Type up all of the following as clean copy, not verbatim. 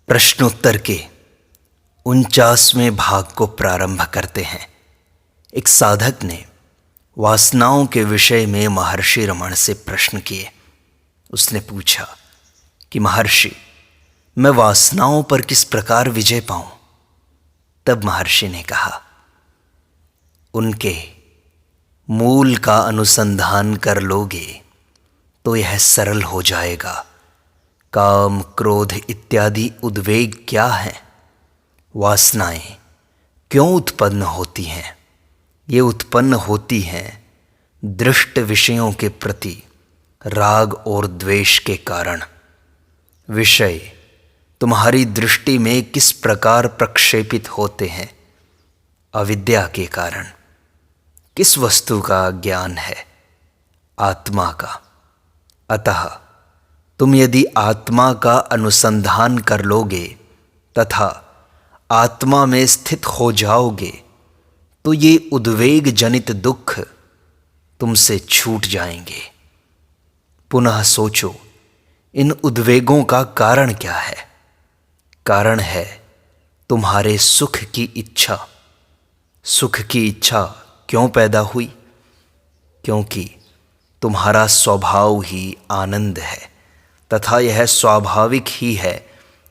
प्रश्नोत्तर के 49वें भाग को प्रारंभ करते हैं। एक साधक ने वासनाओं के विषय में महर्षि रमण से प्रश्न किए। उसने पूछा कि महर्षि, मैं वासनाओं पर किस प्रकार विजय पाऊं? तब महर्षि ने कहा, उनके मूल का अनुसंधान कर लोगे तो यह सरल हो जाएगा। काम, क्रोध इत्यादि उद्वेग क्या हैं? वासनाएं क्यों उत्पन्न होती हैं? ये उत्पन्न होती हैं दृष्ट विषयों के प्रति राग और द्वेष के कारण। विषय तुम्हारी दृष्टि में किस प्रकार प्रक्षेपित होते हैं? अविद्या के कारण। किस वस्तु का ज्ञान है? आत्मा का। अतः तुम यदि आत्मा का अनुसंधान कर लोगे तथा आत्मा में स्थित हो जाओगे तो ये उद्वेग जनित दुख तुमसे छूट जाएंगे। पुनः सोचो, इन उद्वेगों का कारण क्या है? कारण है तुम्हारे सुख की इच्छा। सुख की इच्छा क्यों पैदा हुई? क्योंकि तुम्हारा स्वभाव ही आनंद है तथा यह स्वाभाविक ही है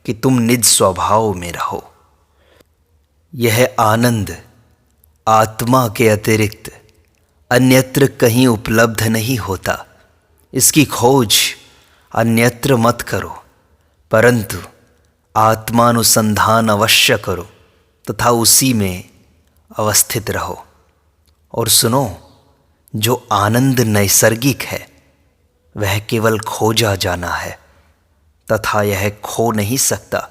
कि तुम निज स्वभाव में रहो। यह आनंद आत्मा के अतिरिक्त अन्यत्र कहीं उपलब्ध नहीं होता। इसकी खोज अन्यत्र मत करो, परंतु आत्मानुसंधान अवश्य करो तथा उसी में अवस्थित रहो। और सुनो, जो आनंद नैसर्गिक है वह केवल खोजा जाना है तथा यह खो नहीं सकता।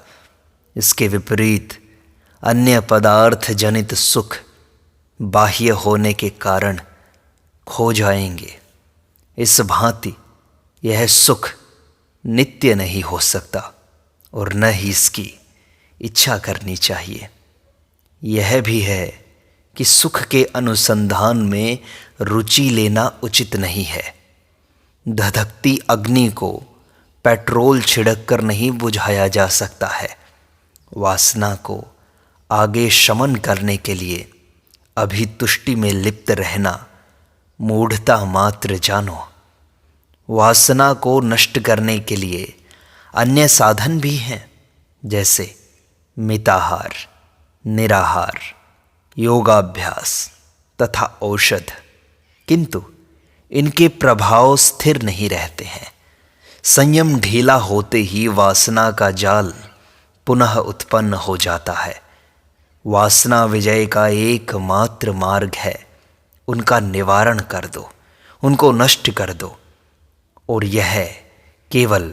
इसके विपरीत अन्य पदार्थ जनित सुख बाह्य होने के कारण खो जाएंगे। इस भांति यह सुख नित्य नहीं हो सकता और न ही इसकी इच्छा करनी चाहिए। यह भी है कि सुख के अनुसंधान में रुचि लेना उचित नहीं है। धधकती अग्नि को पेट्रोल छिड़क कर नहीं बुझाया जा सकता है। वासना को आगे शमन करने के लिए अभी तुष्टि में लिप्त रहना मूढ़ता मात्र जानो। वासना को नष्ट करने के लिए अन्य साधन भी हैं, जैसे मिताहार, निराहार, योगाभ्यास तथा औषध, किंतु इनके प्रभाव स्थिर नहीं रहते हैं। संयम ढीला होते ही वासना का जाल पुनः उत्पन्न हो जाता है। वासना विजय का एकमात्र मार्ग है उनका निवारण कर दो, उनको नष्ट कर दो। और यह केवल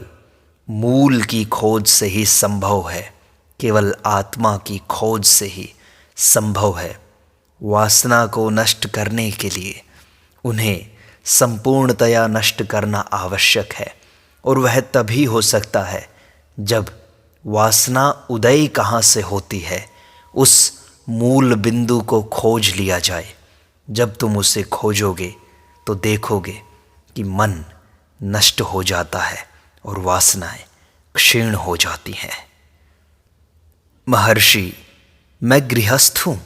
मूल की खोज से ही संभव है, केवल आत्मा की खोज से ही संभव है। वासना को नष्ट करने के लिए उन्हें संपूर्णतया नष्ट करना आवश्यक है, और वह तभी हो सकता है जब वासना उदय कहाँ से होती है उस मूल बिंदु को खोज लिया जाए। जब तुम उसे खोजोगे तो देखोगे कि मन नष्ट हो जाता है और वासनाएं क्षीण हो जाती हैं। महर्षि, मैं गृहस्थ हूँ।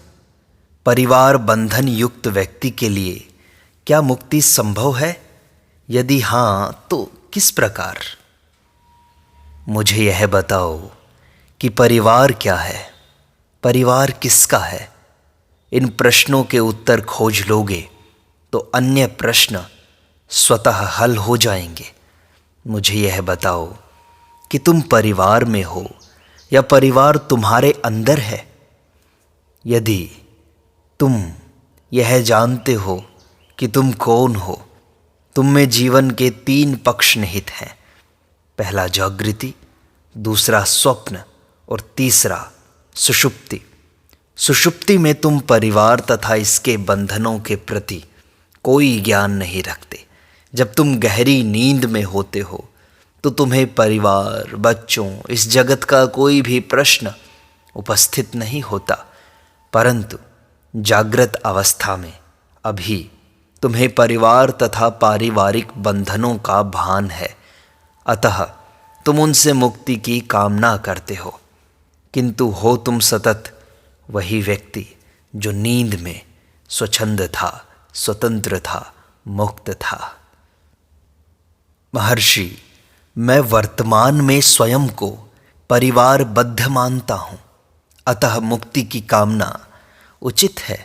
परिवार बंधन युक्त व्यक्ति के लिए क्या मुक्ति संभव है? यदि हाँ, तो किस प्रकार? मुझे यह बताओ कि परिवार क्या है? परिवार किसका है? इन प्रश्नों के उत्तर खोज लोगे तो अन्य प्रश्न स्वतः हल हो जाएंगे। मुझे यह बताओ कि तुम परिवार में हो या परिवार तुम्हारे अंदर है? यदि तुम यह जानते हो कि तुम कौन हो, तुम में जीवन के 3 पक्ष निहित हैं। पहला जागृति, दूसरा स्वप्न और तीसरा सुषुप्ति। सुषुप्ति में तुम परिवार तथा इसके बंधनों के प्रति कोई ज्ञान नहीं रखते। जब तुम गहरी नींद में होते हो तो तुम्हें परिवार, बच्चों, इस जगत का कोई भी प्रश्न उपस्थित नहीं होता, परंतु जागृत अवस्था में अभी तुम्हें परिवार तथा पारिवारिक बंधनों का भान है। अतः तुम उनसे मुक्ति की कामना करते हो। किंतु हो तुम सतत वही व्यक्ति जो नींद में स्वच्छंद था, स्वतंत्र था, मुक्त था। महर्षि, मैं वर्तमान में स्वयं को परिवारबद्ध मानता हूं, अतः मुक्ति की कामना उचित है।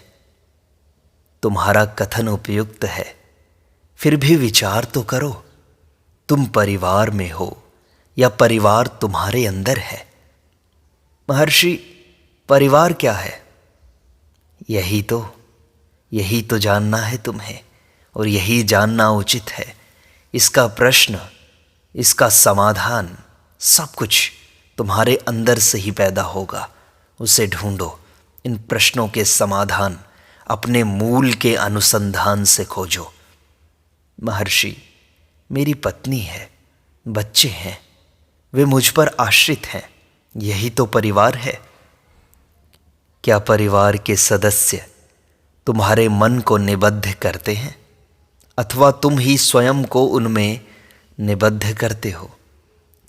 तुम्हारा कथन उपयुक्त है, फिर भी विचार तो करो, तुम परिवार में हो या परिवार तुम्हारे अंदर है। महर्षि, परिवार क्या है? यही तो जानना है तुम्हें, और यही जानना उचित है। इसका प्रश्न, इसका समाधान, सब कुछ तुम्हारे अंदर से ही पैदा होगा। उसे ढूंढो। इन प्रश्नों के समाधान अपने मूल के अनुसंधान से खोजो। महर्षि, मेरी पत्नी है, बच्चे हैं, वे मुझ पर आश्रित हैं, यही तो परिवार है। क्या परिवार के सदस्य तुम्हारे मन को निबद्ध करते हैं, अथवा तुम ही स्वयं को उनमें निबद्ध करते हो?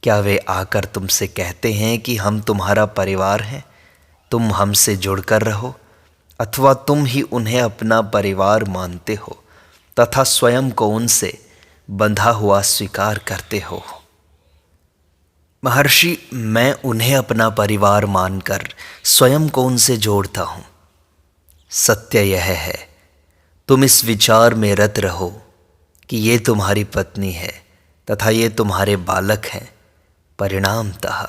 क्या वे आकर तुमसे कहते हैं कि हम तुम्हारा परिवार हैं, तुम हमसे जुड़कर रहो, अथवा तुम ही उन्हें अपना परिवार मानते हो तथा स्वयं को उनसे बंधा हुआ स्वीकार करते हो? महर्षि, मैं उन्हें अपना परिवार मानकर स्वयं को उनसे जोड़ता हूँ। सत्य यह है, तुम इस विचार में रत रहो कि ये तुम्हारी पत्नी है तथा ये तुम्हारे बालक हैं। परिणामतः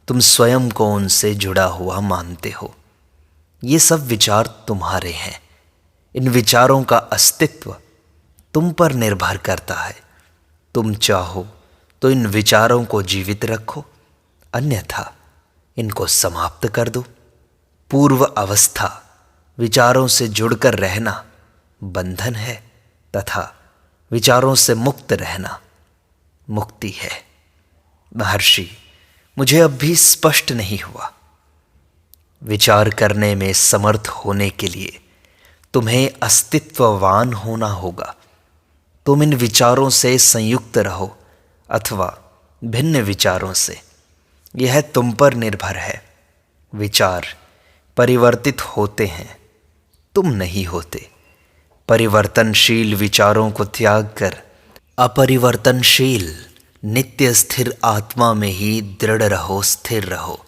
तुम स्वयं को उनसे जुड़ा हुआ मानते हो। ये सब विचार तुम्हारे हैं। इन विचारों का अस्तित्व तुम पर निर्भर करता है। तुम चाहो तो इन विचारों को जीवित रखो, अन्यथा इनको समाप्त कर दो। पूर्व अवस्था विचारों से जुड़कर रहना बंधन है तथा विचारों से मुक्त रहना मुक्ति है। महर्षि, मुझे अब भी स्पष्ट नहीं हुआ। विचार करने में समर्थ होने के लिए तुम्हें अस्तित्ववान होना होगा। तुम इन विचारों से संयुक्त रहो अथवा भिन्न विचारों से, यह तुम पर निर्भर है। विचार परिवर्तित होते हैं, तुम नहीं होते। परिवर्तनशील विचारों को त्याग कर अपरिवर्तनशील नित्य स्थिर आत्मा में ही दृढ़ रहो, स्थिर रहो।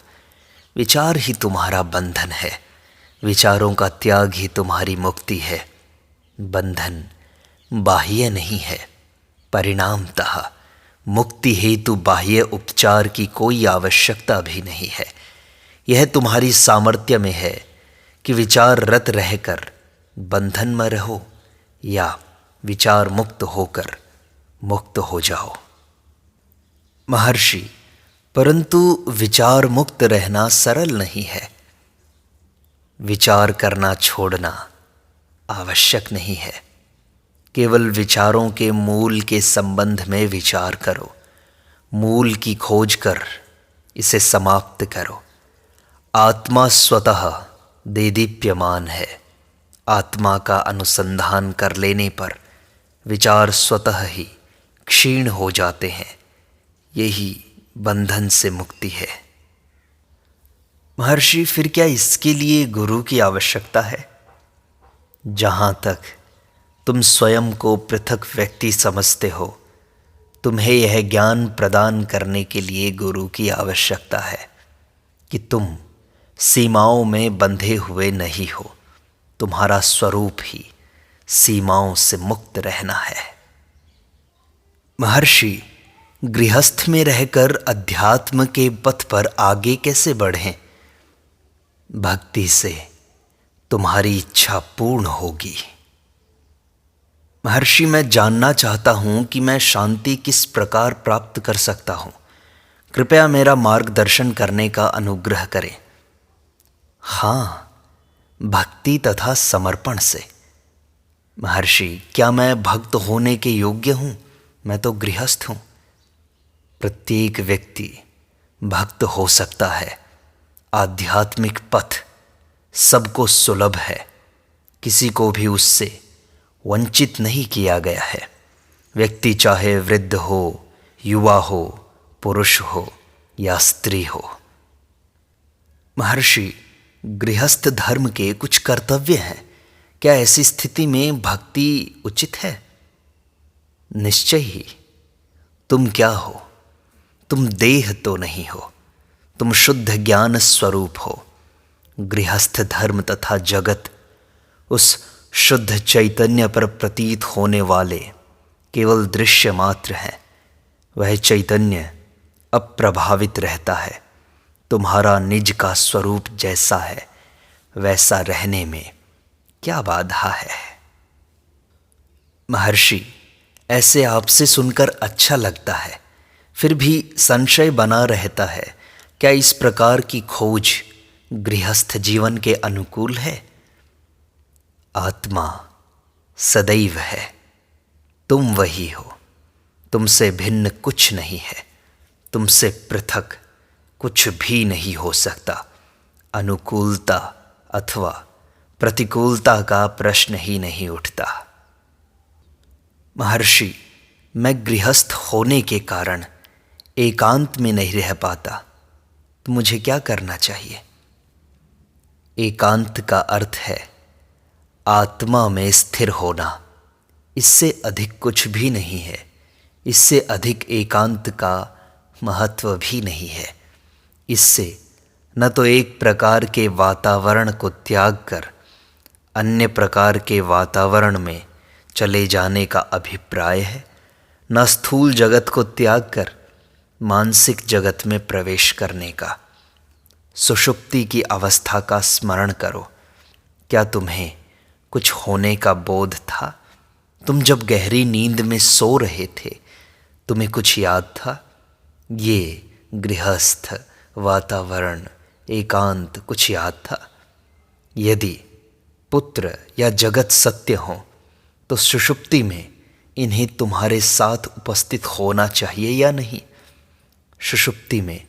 विचार ही तुम्हारा बंधन है, विचारों का त्याग ही तुम्हारी मुक्ति है। बंधन बाह्य नहीं है, परिणामतः मुक्ति हेतु बाह्य उपचार की कोई आवश्यकता भी नहीं है। यह तुम्हारी सामर्थ्य में है कि विचार रत रहकर बंधन में रहो या विचार मुक्त होकर मुक्त हो जाओ। महर्षि, परंतु विचार मुक्त रहना सरल नहीं है। विचार करना छोड़ना आवश्यक नहीं है। केवल विचारों के मूल के संबंध में विचार करो, मूल की खोज कर इसे समाप्त करो। आत्मा स्वतः देदीप्यमान है। आत्मा का अनुसंधान कर लेने पर विचार स्वतः ही क्षीण हो जाते हैं। यही बंधन से मुक्ति है। महर्षि, फिर क्या इसके लिए गुरु की आवश्यकता है? जहाँ तक तुम स्वयं को पृथक व्यक्ति समझते हो, तुम्हें यह ज्ञान प्रदान करने के लिए गुरु की आवश्यकता है कि तुम सीमाओं में बंधे हुए नहीं हो। तुम्हारा स्वरूप ही सीमाओं से मुक्त रहना है। महर्षि, गृहस्थ में रहकर अध्यात्म के पथ पर आगे कैसे बढ़ें? भक्ति से तुम्हारी इच्छा पूर्ण होगी। महर्षि, मैं जानना चाहता हूं कि मैं शांति किस प्रकार प्राप्त कर सकता हूं। कृपया मेरा मार्गदर्शन करने का अनुग्रह करें। हाँ, भक्ति तथा समर्पण से। महर्षि, क्या मैं भक्त होने के योग्य हूं? मैं तो गृहस्थ हूं। प्रत्येक व्यक्ति भक्त हो सकता है। आध्यात्मिक पथ सबको सुलभ है, किसी को भी उससे वंचित नहीं किया गया है। व्यक्ति चाहे वृद्ध हो, युवा हो, पुरुष हो या स्त्री हो। महर्षि, गृहस्थ धर्म के कुछ कर्तव्य हैं। क्या ऐसी स्थिति में भक्ति उचित है? निश्चय ही। तुम क्या हो? तुम देह तो नहीं हो, तुम शुद्ध ज्ञान स्वरूप हो। गृहस्थ धर्म तथा जगत उस शुद्ध चैतन्य पर प्रतीत होने वाले केवल दृश्य मात्र हैं। वह चैतन्य अप्रभावित रहता है। तुम्हारा निज का स्वरूप जैसा है वैसा रहने में क्या बाधा है? महर्षि, ऐसे आपसे सुनकर अच्छा लगता है, फिर भी संशय बना रहता है। क्या इस प्रकार की खोज गृहस्थ जीवन के अनुकूल है? आत्मा सदैव है। तुम वही हो। तुमसे भिन्न कुछ नहीं है। तुमसे पृथक कुछ भी नहीं हो सकता। अनुकूलता अथवा प्रतिकूलता का प्रश्न ही नहीं उठता। महर्षि, मैं गृहस्थ होने के कारण एकांत में नहीं रह पाता, तो मुझे क्या करना चाहिए? एकांत का अर्थ है आत्मा में स्थिर होना। इससे अधिक कुछ भी नहीं है। इससे अधिक एकांत का महत्व भी नहीं है। इससे न तो एक प्रकार के वातावरण को त्याग कर अन्य प्रकार के वातावरण में चले जाने का अभिप्राय है, न स्थूल जगत को त्याग कर मानसिक जगत में प्रवेश करने का। सुषुप्ति की अवस्था का स्मरण करो। क्या तुम्हें कुछ होने का बोध था? तुम जब गहरी नींद में सो रहे थे, तुम्हें कुछ याद था? ये गृहस्थ वातावरण, एकांत कुछ याद था? यदि पुत्र या जगत सत्य हो तो सुषुप्ति में इन्हें तुम्हारे साथ उपस्थित होना चाहिए या नहीं? सुषुप्ति में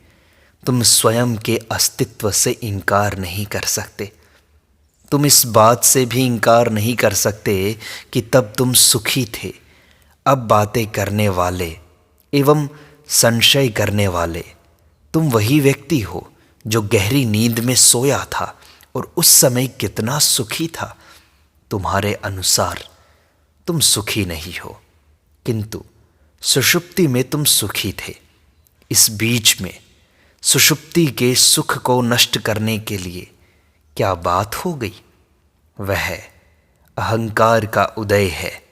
तुम स्वयं के अस्तित्व से इनकार नहीं कर सकते। तुम इस बात से भी इनकार नहीं कर सकते कि तब तुम सुखी थे। अब बातें करने वाले एवं संशय करने वाले तुम वही व्यक्ति हो जो गहरी नींद में सोया था और उस समय कितना सुखी था। तुम्हारे अनुसार तुम सुखी नहीं हो, किंतु सुषुप्ति में तुम सुखी थे। इस बीच में सुषुप्ति के सुख को नष्ट करने के लिए क्या बात हो गई? वह अहंकार का उदय है।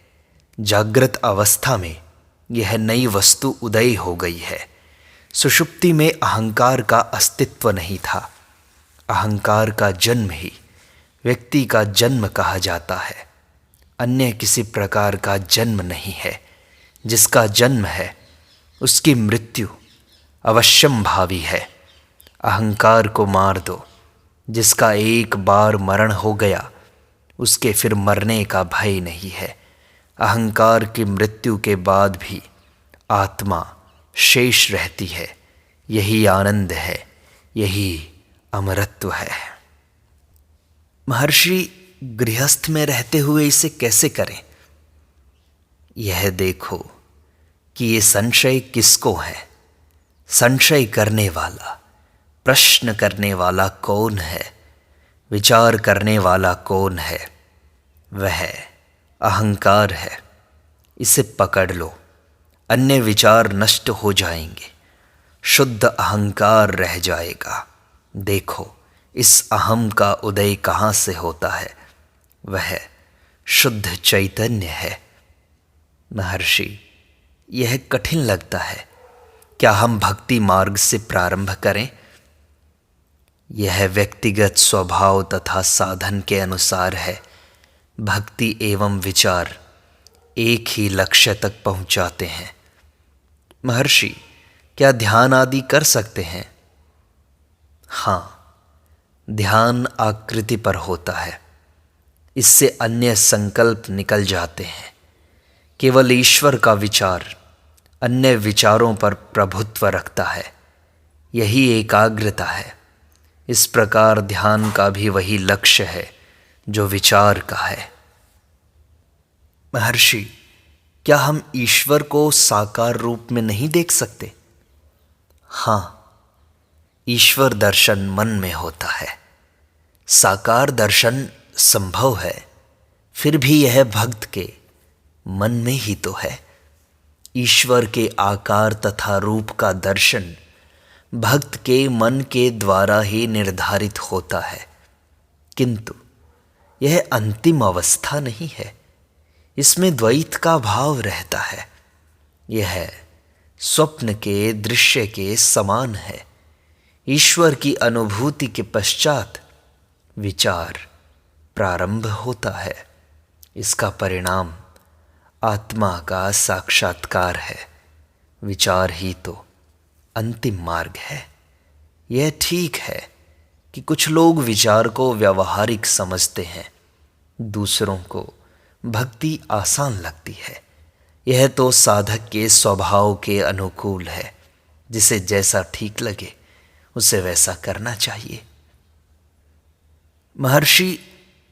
जागृत अवस्था में यह नई वस्तु उदय हो गई है। सुषुप्ति में अहंकार का अस्तित्व नहीं था। अहंकार का जन्म ही व्यक्ति का जन्म कहा जाता है। अन्य किसी प्रकार का जन्म नहीं है। जिसका जन्म है उसकी मृत्यु अवश्यम भावी है। अहंकार को मार दो। जिसका एक बार मरण हो गया उसके फिर मरने का भय नहीं है। अहंकार की मृत्यु के बाद भी आत्मा शेष रहती है। यही आनंद है, यही अमरत्व है। महर्षि, गृहस्थ में रहते हुए इसे कैसे करें? यह देखो कि ये संशय किसको है। संशय करने वाला, प्रश्न करने वाला कौन है? विचार करने वाला कौन है? वह अहंकार है। इसे पकड़ लो, अन्य विचार नष्ट हो जाएंगे, शुद्ध अहंकार रह जाएगा। देखो इस अहम का उदय कहाँ से होता है? वह शुद्ध चैतन्य है। महर्षि, यह कठिन लगता है। क्या हम भक्ति मार्ग से प्रारंभ करें? यह व्यक्तिगत स्वभाव तथा साधन के अनुसार है। भक्ति एवं विचार एक ही लक्ष्य तक पहुंचाते हैं। महर्षि, क्या ध्यान आदि कर सकते हैं? हाँ, ध्यान आकृति पर होता है। इससे अन्य संकल्प निकल जाते हैं। केवल ईश्वर का विचार अन्य विचारों पर प्रभुत्व रखता है। यही एकाग्रता है। इस प्रकार ध्यान का भी वही लक्ष्य है जो विचार का है। महर्षि, क्या हम ईश्वर को साकार रूप में नहीं देख सकते? हाँ, ईश्वर दर्शन मन में होता है। साकार दर्शन संभव है, फिर भी यह भक्त के मन में ही तो है। ईश्वर के आकार तथा रूप का दर्शन भक्त के मन के द्वारा ही निर्धारित होता है, किंतु यह अंतिम अवस्था नहीं है। इसमें द्वैत का भाव रहता है। यह स्वप्न के दृश्य के समान है। ईश्वर की अनुभूति के पश्चात विचार प्रारंभ होता है। इसका परिणाम आत्मा का साक्षात्कार है। विचार ही तो अंतिम मार्ग है। यह ठीक है कि कुछ लोग विचार को व्यावहारिक समझते हैं, दूसरों को भक्ति आसान लगती है। यह तो साधक के स्वभाव के अनुकूल है। जिसे जैसा ठीक लगे उसे वैसा करना चाहिए। महर्षि,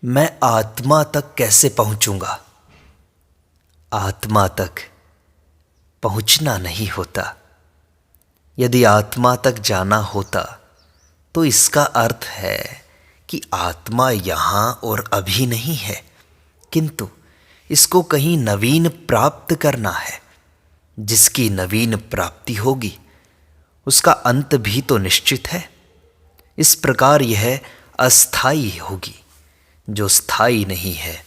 मैं आत्मा तक कैसे पहुंचूंगा? आत्मा तक पहुंचना नहीं होता। यदि आत्मा तक जाना होता तो इसका अर्थ है कि आत्मा यहाँ और अभी नहीं है, किंतु इसको कहीं नवीन प्राप्त करना है। जिसकी नवीन प्राप्ति होगी उसका अंत भी तो निश्चित है। इस प्रकार यह अस्थाई होगी। जो स्थायी नहीं है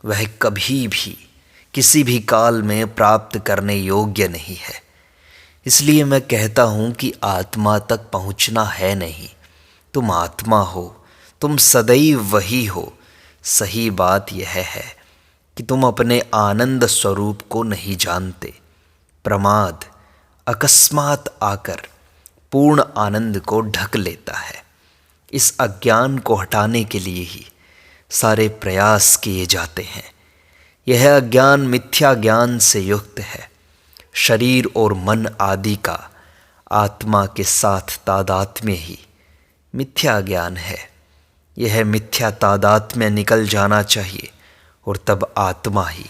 वह कभी भी किसी भी काल में प्राप्त करने योग्य नहीं है। इसलिए मैं कहता हूँ कि आत्मा तक पहुँचना है नहीं। तुम आत्मा हो, तुम सदैव वही हो। सही बात यह है कि तुम अपने आनंद स्वरूप को नहीं जानते। प्रमाद अकस्मात आकर पूर्ण आनंद को ढक लेता है। इस अज्ञान को हटाने के लिए ही सारे प्रयास किए जाते हैं। यह अज्ञान मिथ्या ज्ञान से युक्त है। शरीर और मन आदि का आत्मा के साथ तादात्म्य ही मिथ्या ज्ञान है। यह मिथ्या तादात्म्य निकल जाना चाहिए और तब आत्मा ही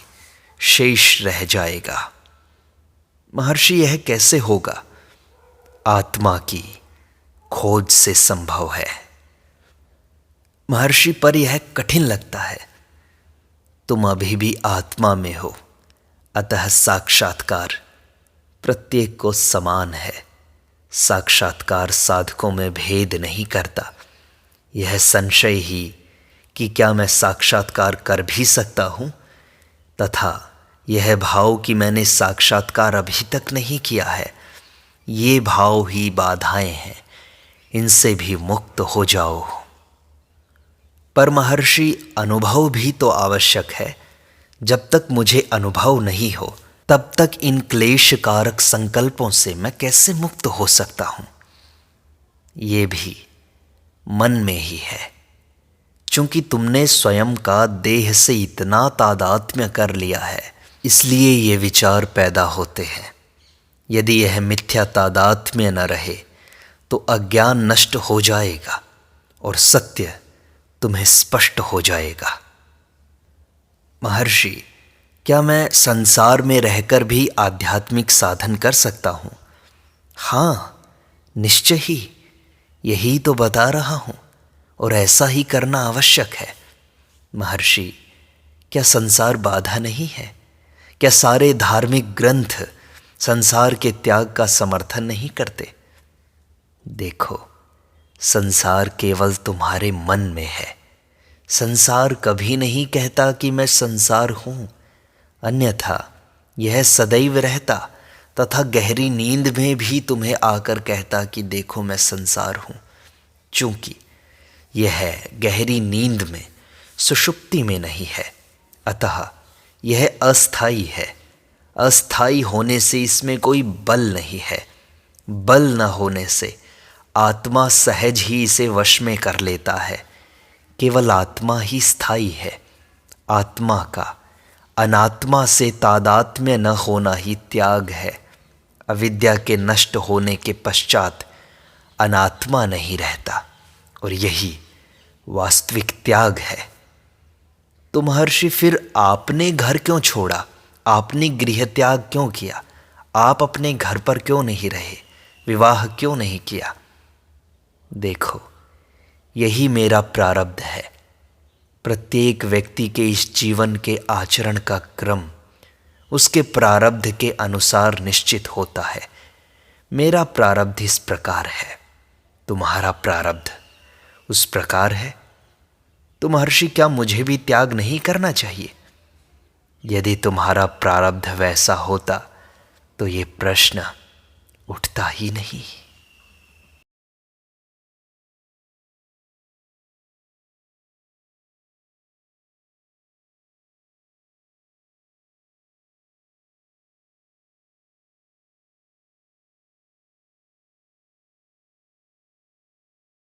शेष रह जाएगा। महर्षि, यह कैसे होगा? आत्मा की खोज से संभव है। महर्षि, पर यह कठिन लगता है। तुम अभी भी आत्मा में हो, अतः साक्षात्कार प्रत्येक को समान है। साक्षात्कार साधकों में भेद नहीं करता। यह संशय ही कि क्या मैं साक्षात्कार कर भी सकता हूँ, तथा यह भाव कि मैंने साक्षात्कार अभी तक नहीं किया है, ये भाव ही बाधाएं हैं। इनसे भी मुक्त हो जाओ। पर महर्षि, अनुभव भी तो आवश्यक है। जब तक मुझे अनुभव नहीं हो तब तक इन क्लेशकारक संकल्पों से मैं कैसे मुक्त हो सकता हूँ? ये भी मन में ही है। चूंकि तुमने स्वयं का देह से इतना तादात्म्य कर लिया है, इसलिए ये विचार पैदा होते हैं। यदि यह मिथ्या तादात्म्य न रहे तो अज्ञान नष्ट हो जाएगा और सत्य तुम्हें स्पष्ट हो जाएगा। महर्षि, क्या मैं संसार में रहकर भी आध्यात्मिक साधन कर सकता हूँ? हाँ, निश्चय ही। यही तो बता रहा हूँ और ऐसा ही करना आवश्यक है। महर्षि, क्या संसार बाधा नहीं है? क्या सारे धार्मिक ग्रंथ संसार के त्याग का समर्थन नहीं करते? देखो, संसार केवल तुम्हारे मन में है। संसार कभी नहीं कहता कि मैं संसार हूँ, अन्यथा यह सदैव रहता तथा गहरी नींद में भी तुम्हें आकर कहता कि देखो मैं संसार हूँ। चूंकि यह गहरी नींद में, सुषुप्ति में नहीं है, अतः यह अस्थाई है। अस्थाई होने से इसमें कोई बल नहीं है। बल न होने से आत्मा सहज ही इसे वश में कर लेता है। केवल आत्मा ही स्थायी है। आत्मा का अनात्मा से तादात्म्य न होना ही त्याग है। अविद्या के नष्ट होने के पश्चात अनात्मा नहीं रहता और यही वास्तविक त्याग है। तो महर्षि, फिर आपने घर क्यों छोड़ा? आपने गृह त्याग क्यों किया? आप अपने घर पर क्यों नहीं रहे? विवाह क्यों नहीं किया? देखो, यही मेरा प्रारब्ध है। प्रत्येक व्यक्ति के इस जीवन के आचरण का क्रम उसके प्रारब्ध के अनुसार निश्चित होता है। मेरा प्रारब्ध इस प्रकार है, तुम्हारा प्रारब्ध उस प्रकार है। तो महर्षि, क्या मुझे भी त्याग नहीं करना चाहिए? यदि तुम्हारा प्रारब्ध वैसा होता तो ये प्रश्न उठता ही नहीं।